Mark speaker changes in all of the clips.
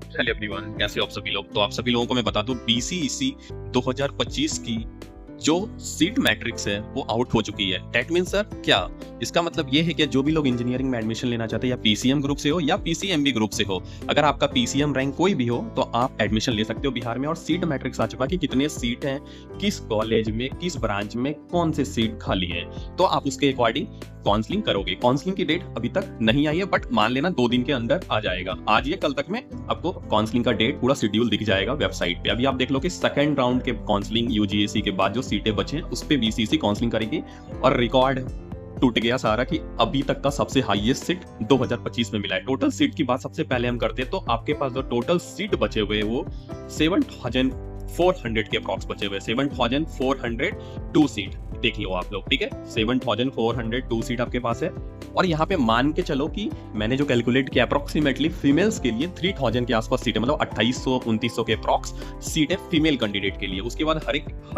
Speaker 1: Hello everyone, कैसे हो आप सभी लोग। तो आप सभी लोगों को मैं बता दूं, बीसीईसी 2025 की जो सीट मैट्रिक्स है वो आउट हो चुकी है। दैट मीन सर क्या, इसका मतलब ये है कि जो भी लोग इंजीनियरिंग में एडमिशन लेना चाहते हैं, या पीसीएम ग्रुप से हो या पीसीएमबी ग्रुप से हो, अगर आपका पीसीएम रैंक कोई भी हो तो आप एडमिशन ले सकते हो बिहार में। और सीट मैट्रिक्स आ चुका कि कितने सीट हैं, किस कॉलेज में, किस ब्रांच में कौन से सीट खाली है, तो आप उसके अकॉर्डिंग काउंसलिंग करोगे। काउंसलिंग की डेट अभी तक नहीं आई है, बट मान लेना 2 दिन के अंदर आ जाएगा। आज या कल तक में आपको काउंसलिंग का डेट पूरा शेड्यूल दिख जाएगा वेबसाइट पे। अभी आप देख लो कि सेकंड राउंड के काउंसलिंग यूजीसी के बाद जो सीटें बचे हैं उस पे बीसीसी काउंसलिंग करेगी। और रिकॉर्ड टूट गया सारा कि अभी तक का सबसे हाईएस्ट सीट 2025 में मिला है। टोटल सीट की बात सबसे पहले हम करते हैं, तो आपके पास जो टोटल सीट बचे हुए वो 7400 के अप्रॉक्स बचे हुए, 7402 सीट देख लो आप लोग, ठीक है। 7402 सीट आपके पास है। और यहाँ पे मान के चलो कि मैंने जो कैलकुलेट किया अप्रोक्सीमेटली फीमेल्स के लिए 3000 के आसपास सीट है, मतलब 2800-2900 के अप्रॉक्स सीट है फीमेल कैंडिडेट के लिए। उसके बाद हर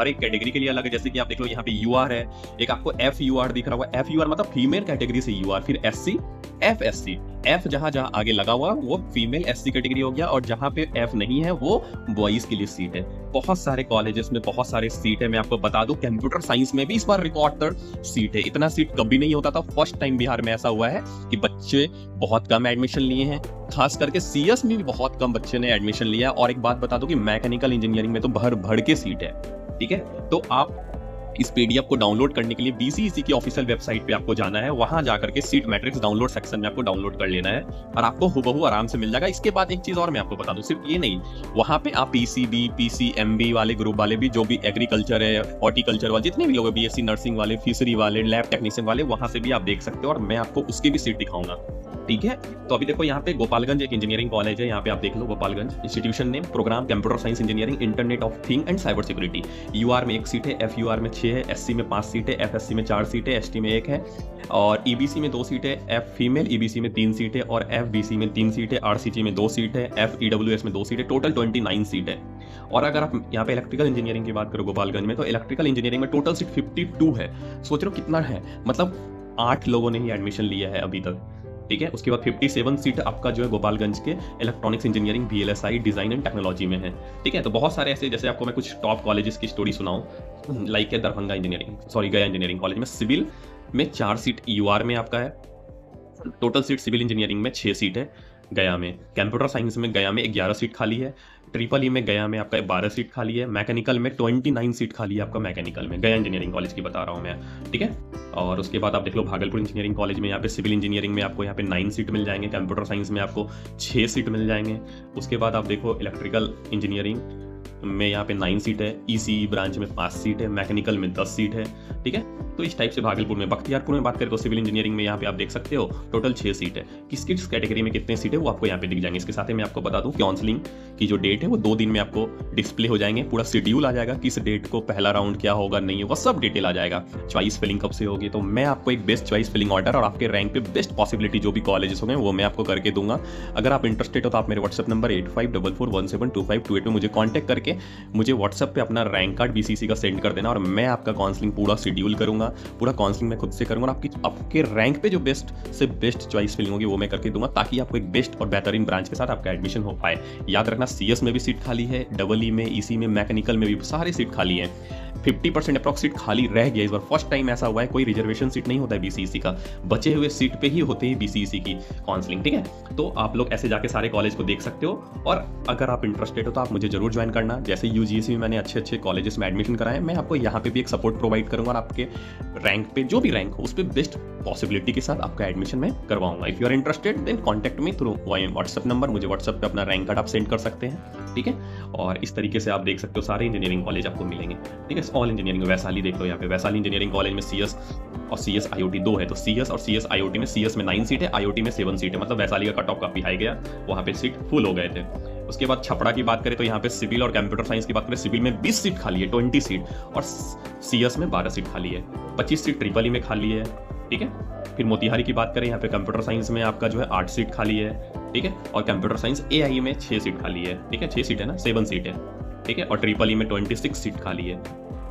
Speaker 1: एक कैटेगरी के लिए अलग है। जैसे कि आप देख लो यहाँ पे यूआर है, एक आपको एफ यूआर दिख रहा होगा। एफ यूआर मतलब फीमेल कैटेगरी से यूआर, फिर एससी, एफ एससी। एफ जहां जहां आगे लगा हुआ वो फीमेल एससी कैटेगरी हो गया, और जहां पे एफ नहीं है वो बॉयज के लिए सीट है। बहुत सारे कॉलेजेस में बहुत सारे सीट है। मैं आपको बता दूं, कंप्यूटर साइंस में भी इस बार रिकॉर्ड सीट है। इतना सीट कभी नहीं होता था। फर्स्ट टाइम बिहार में ऐसा हुआ है कि बच्चे बहुत कम एडमिशन लिए हैं। खास करके सीएस में भी बहुत कम बच्चे ने एडमिशन लिया। और एक बात बता दूं कि मैकेनिकल इंजीनियरिंग में तो भर भर के सीट है, ठीक है। तो आप इस पीडीएफ को डाउनलोड करने के लिए बीसीईसी की ऑफिशियल वेबसाइट पे आपको जाना है। वहां जाकर के सीट मैट्रिक्स डाउनलोड सेक्शन में आपको डाउनलोड कर लेना है, और आपको हुबहू आराम से मिल जाएगा। इसके बाद एक चीज और मैं आपको बता दूं, सिर्फ ये नहीं, वहां पे आप पीसीबी, पीसीएमबी वाले ग्रुप वाले भी, जो भी एग्रीकल्चर है, हॉर्टिकल्चर वाले, जितने भी लोग बीएससी नर्सिंग वाले, फिशरी वाले, लैब टेक्नीशियन वाले, वहां से भी आप देख सकते हो। और मैं आपको उसकी भी सीट दिखाऊंगा, ठीक है। तो अभी देखो यहाँ पे गोपालगंज एक इंजीनियरिंग कॉलेज है। यहाँ पे आप देख लो Gopalganj. Institution name program computer science engineering, internet of thing and cyber security. UR में 1 सीट है, एफ यूआर में 6 है, एससी में 5 सीट है, एफ एससी में 4 सीट है, एसटी में 1 है, और ईबीसी में 2 सीट है, एफ फीमेल ईबीसी में 3 सीट है, और एफ बीसी में 3 सीट है, आरसीजी में 2 सीट है, एफ ईडब्ल्यूएस में 2 सीट है। टोटल 29 सीट है। और अगर आप यहाँ पे इलेक्ट्रिकल इंजीनियरिंग की बात करो गोपालगंज में, तो इलेक्ट्रिकल इंजीनियरिंग में टोटल सीट 52 है। सोच रहे हो कितना है, मतलब 8 लोगों ने ही एडमिशन लिया है अभी तक, ठीक है। उसके बाद 57 सीट आपका जो है गोपालगंज के electronics engineering, VLSI, design and technology में है, ठीक है। तो बहुत सारे ऐसे, जैसे आपको मैं कुछ टॉप कॉलेजेस की स्टोरी सुनाऊं, लाइक है दरभंगा इंजीनियरिंग, सॉरी गया इंजीनियरिंग कॉलेज में सिविल में 4 सीट यूआर में आपका है। टोटल सीट सिविल इंजीनियरिंग में 6 सीट है गया में। कंप्यूटर साइंस में गया में 11 सीट खाली है। ट्रिपल ई में गया में आपका 12 सीट खाली है। मैकेनिकल में 29 सीट खाली है आपका, मैकेनिकल में, गया इंजीनियरिंग कॉलेज की बता रहा हूँ मैं, ठीक है। और उसके बाद आप देख लो भागलपुर इंजीनियरिंग कॉलेज में, यहाँ पे सिविल इंजीनियरिंग में आपको यहाँ पे 9 सीट मिल जाएंगे, कंप्यूटर साइंस में आपको 6 सीट मिल जाएंगे। उसके बाद आप देखो इलेक्ट्रिकल इंजीनियरिंग में यहाँ पे 9 सीट है, ईसी ब्रांच में 5 सीट है, मैकेनिकल में 10 सीट है, ठीक है। तो इस टाइप से भागलपुर में। बख्तियारपुर में बात करें तो सिविल इंजीनियरिंग में यहाँ पे आप देख सकते हो टोटल 6 सीट है। किस कैटेगरी में कितने सीट है वो आपको यहाँ पे दिख जाएंगे। इसके साथ ही मैं आपको बता दूं काउंसलिंग की जो डेट है वो 2 दिन में आपको डिस्प्ले हो जाएंगे। पूरा शेड्यूल आ जाएगा, किस डेट को पहला राउंड क्या होगा, नहीं होगा, सब डिटेल आ जाएगा। चॉइस फिलिंग कब से होगी, तो मैं आपको एक बेस्ट चॉइस फिलिंग ऑर्डर और आपके रैंक पे बेस्ट पॉसिबिलिटी जो भी कॉलेजेस होंगे वो मैं आपको करके दूंगा। अगर आप इंटरेस्टेड हो तो आप मेरे व्हाट्सएप नंबर 8544172528 पे मुझे कॉन्टैक्ट करके मुझे व्हाट्सएप पे अपना रैंक कार्ड बीसीसी का सेंड कर देना, और मैं आपका काउंसलिंग पूरा शेड्यूल करूंगा। पूरा काउंसलिंग मैं खुद से करूंगा, और आपके रैंक पे जो बेस्ट से बेस्ट चॉइस फिलिंग होगी वो मैं करके दूंगा, ताकि आपको एक बेस्ट और बेहतरीन ब्रांच के साथ आपका एडमिशन हो पाए। याद रखना, सीएस में भी सीट खाली है, डबल ई में, ईसी में, मैकेनिकल में भी सारी सीट खाली है। 50% अप्रॉक्स सीट खाली रह गया इस बार। फर्स्ट टाइम ऐसा हुआ है, कोई रिजर्वेशन सीट नहीं होता है बीसीईसी का, बचे हुए सीट पे ही होते हैं बीसीईसी की काउंसलिंग, ठीक है। तो आप लोग ऐसे जाके सारे कॉलेज को देख सकते हो, और अगर आप इंटरेस्टेड हो तो आप मुझे जरूर ज्वाइन करना। जैसे यूजीसी में मैंने अच्छे कॉलेजेस में एडमिशन कराए, मैं आपको यहाँ पे भी एक सपोर्ट प्रोवाइड करूंगा, और आपके रैंक पे जो भी रैंक हो उस पर बेस्ट पॉसिबिलिटी के साथ आपका एडमिशन मैं करवाऊंगा। If you are interested then contact me through WhatsApp number. मुझे व्हाट्सएप पे अपना रैंक कार्ड आप सेंड कर सकते हैं, ठीक है। और इस तरीके से आप देख सकते हो सारे इंजीनियरिंग कॉलेज आपको मिलेंगे, ठीक है। ऑल इंजीनियरिंग, वैशाली देख लो, यहाँ पे वैशाली इंजीनियरिंग कॉलेज में सीएस और सीएस आईओटी 2 है। तो सीएस और सीएस आईओटी में, सीएस में 9 सीट है, आईओटी में 7 सीट है, मतलब वैशाली का कट ऑफ काफी हाई गया, वहाँ पे सीट फुल हो गए थे। उसके बाद छपरा की बात करें तो यहाँ पे सिविल और कंप्यूटर साइंस की बात करें, सिविल में 20 सीट खाली है, 20 सीट, और सीएस में 12 सीट खाली है, 25 सीट ट्रिपल ई में खाली है, ठीक है। फिर मोतिहारी की बात करें, यहाँ पे कंप्यूटर साइंस में आपका जो है 8 सीट खाली है, ठीक है। और कंप्यूटर साइंस एआई में 6 सीट खाली है, ठीक है, 6 सीट है ना, 7 सीट है, ठीक है। और ट्रिपल ई में 26 सीट खाली है,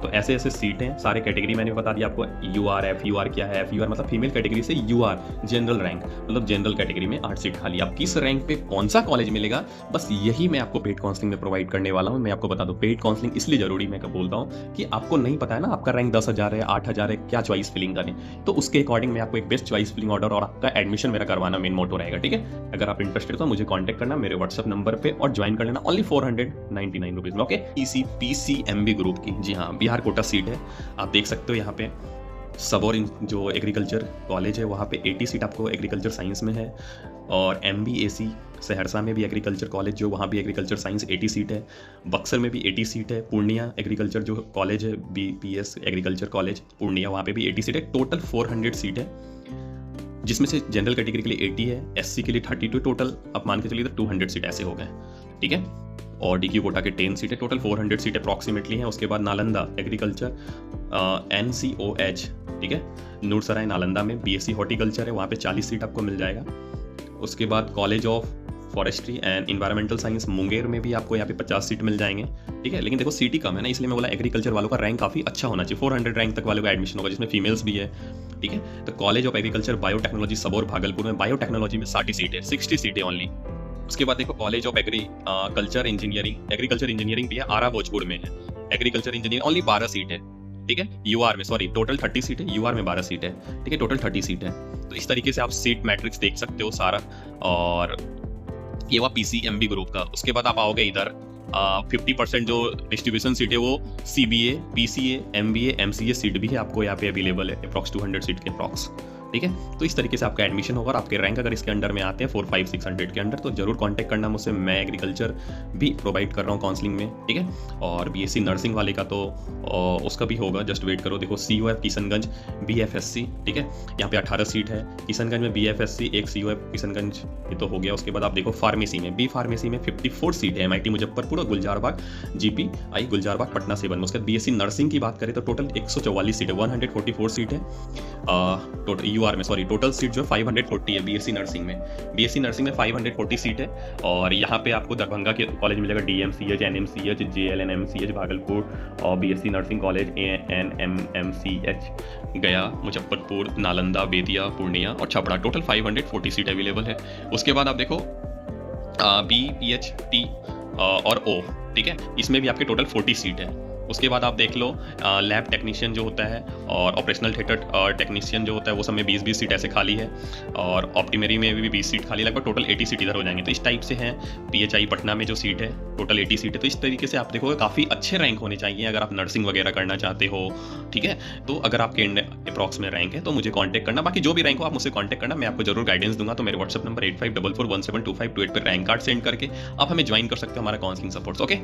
Speaker 1: तो ऐसे ऐसे सीट हैं, सारे कैटेगरी मैंने बता दिया आपको। UR, FUR क्या है, FUR मतलब फीमेल कैटेगरी से UR जनरल रैंक, मतलब जनरल कैटेगरी में 8 सीट खाली। अब किस रैंक पे कौन सा कॉलेज मिलेगा, बस यही मैं आपको पेड काउंसलिंग में प्रोवाइड करने वाला हूँ। मैं आपको बता दूँ, पेड काउंसलिंग इसलिए जरूरी मैं बोलता हूँ कि आपको नहीं पता है ना आपका रैंक 10,000 है, 8,000 है, क्या चॉइस फिलिंग करें, तो उसके अकॉर्डिंग मैं आपको एक बेस्ट चॉइस फिलिंग ऑर्डर और आपका एडमिशन मेरा करवाना मेन मोटो रहेगा, ठीक है। अगर आप इंटरेस्टेड हो तो मुझे कॉन्टैक्ट करना मेरे व्हाट्सएप नंबर पे और ज्वाइन कर लेना ओनली 499 रुपीज में, ओके। PCMB ग्रुप की, जी हाँ, बिहार कोटा सीट है। आप देख सकते हो यहाँ पे सबौर जो एग्रीकल्चर कॉलेज है वहाँ पे 80 सीट आपको एग्रीकल्चर साइंस में है, और MBAC सहरसा में भी एग्रीकल्चर कॉलेज जो वहाँ भी एग्रीकल्चर साइंस 80 सीट है। बक्सर में भी 80 सीट है। पूर्णिया एग्रीकल्चर जो कॉलेज है, BPS एग्रीकल्चर कॉलेज पूर्णिया, वहाँ पे भी 80 सीट है। टोटल 400 सीट है, जिसमें से जनरल कैटेगरी के लिए 80 है, SC के लिए 32, टोटल आप मान के चलिए तो 200 सीट ऐसे हो गए, ठीक है। और DQ कोटा के 10 सीटें, टोटल 400 सीटें अप्रॉक्सीमेटली हैं। उसके बाद नालंदा एग्रीकल्चर NCOH, ठीक है, नूरसराय नालंदा में BSc हॉर्टिकल्चर है, वहाँ पे 40 सीट आपको मिल जाएगा। उसके बाद college of forestry and environmental science Munger में भी आपको यहाँ पे 50 सीट मिल जाएंगे, ठीक है। लेकिन देखो सीट कम है ना, इसलिए मैं बोला एग्रीकल्चर वालों का रैंक काफ़ी अच्छा होना चाहिए। 400 रैंक तक वालों का एडमिशन होगा, जिसमें फीमेल्स भी है, ठीक है। तो college of agriculture biotechnology Sabour Bhagalpur में, बायोटेक्नोलॉजी में 60 सीटें, 60 सीटें ओनली। उसके बाद देखो college of culture engineering, agriculture engineering भी है, आरा भोजपुर में है। एग्रीकल्चर इंजीनियरिंग ओनली 12 सीट है, ठीक है। UR में, सॉरी, टोटल 30 सीट है, UR में 12 सीट है, ठीक है, टोटल 30 सीट है। तो इस तरीके से आप सीट मैट्रिक्स देख सकते हो सारा, और ये हुआ PCMB ग्रुप का। उसके बाद आप आओगे इधर 50% जो डिस्ट्रीब्यूशन सीट है वो CBA, PCA, MBA, MCA seat भी है आपको यहाँ पे अवेलेबल है, अप्रॉक्स 200 सीट के अप्रॉक्स, ठीक है। तो इस तरीके से आपका एडमिशन होगा, और आपके रैंक अगर इसके अंडर में आते हैं 4, 5, 600 के अंडर, तो जरूर कांटेक्ट करना मुझसे। मैं एग्रीकल्चर भी प्रोवाइड कर रहा हूँ काउंसलिंग में, ठीक है। और BSc नर्सिंग वाले का तो उसका भी होगा, जस्ट वेट करो। देखो COF किशनगंज BFSC, ठीक है, यहाँ पे 18 सीट है। किशनगंज में BFSC, एक COF किशनगंज, ये तो हो गया। उसके बाद आप देखो फार्मेसी में, B फार्मेसी में 54 सीट है, MIT मुजफ्फरपुर और गुलजारबाग GPI गुलजारबाग पटना 7 में। उसके बाद BSc नर्सिंग की बात करें तो टोटल 144 सीट है, 144 सीट है। टोटल UR में, सॉरी, टोटल सीट जो है 540 है BSc नर्सिंग में। BSc नर्सिंग में 540 सीट है। और यहाँ पे आपको दरभंगा के कॉलेज मिलेगा, DMCH, NMCH, JLNMCH भागलपुर, और BSc नर्सिंग कॉलेज ANMMCH गया, मुजफ्फरपुर, नालंदा, बेतिया, पूर्णिया और छपरा। टोटल 540 सीट अवेलेबल है। उसके बाद आप देखो BPHT और O, ठीक है, इसमें भी आपके टोटल 40 सीट है। उसके बाद आप देख लो लैब टेक्नीशियन जो होता है और ऑपरेशनल थिएटर टेक्नीशियन जो होता है, वो सब में 20-20 सीट ऐसे खाली है। और ऑप्टिमरी में भी 20 सीट खाली, लगभग टोटल 80 सीट इधर हो जाएंगे। तो इस टाइप से हैं। PHI पटना में जो सीट है टोटल 80 सीट है। तो इस तरीके से आप देखोगे काफ़ी अच्छे रैंक होने चाहिए अगर आप नर्सिंग वगैरह करना चाहते हो, ठीक है। तो अगर आपके अप्रॉक्स में रैंक है तो मुझे कॉन्टैक्ट करना, बाकी जो भी रैंक हो आप मुझसे कॉन्टैक्ट करना, मैं आपको जरूर गाइडेंस दूंगा। तो मेरे व्हाट्सअप नंबर 8544172528 पर रैंक कार्ड सेंड करके आप हमें ज्वाइन कर सकते हो हमारा काउंसलिंग सपोर्ट्स, ओके।